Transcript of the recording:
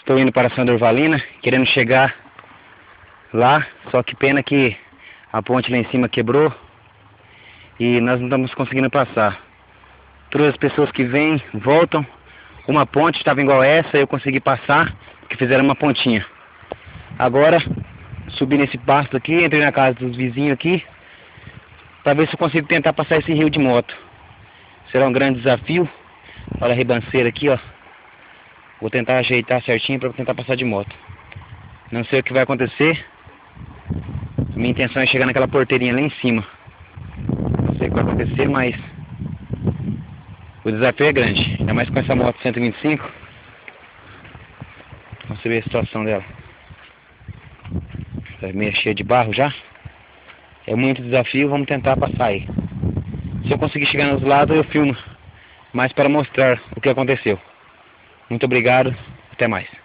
Estou indo para Santa Urvalina, querendo chegar lá, só que pena que a ponte lá em cima quebrou e nós não estamos conseguindo passar. Todas as pessoas que vêm, voltam. Uma ponte estava igual essa, eu consegui passar, que fizeram uma pontinha. Agora, subi nesse pasto aqui, entrei na casa dos vizinhos aqui, para ver se eu consigo tentar passar esse rio de moto. Será um grande desafio. Olha a ribanceira aqui, ó. Vou tentar ajeitar certinho para tentar passar de moto. Não sei o que vai acontecer. Minha intenção é chegar naquela porteirinha lá em cima. Não sei o que vai acontecer, mas o desafio é grande. Ainda mais com essa moto 125. Vamos ver a situação dela. Tá meio cheia de barro já. É muito desafio, vamos tentar passar aí. Se eu conseguir chegar nos lados, eu filmo. Mas para mostrar o que aconteceu. Muito obrigado, até mais.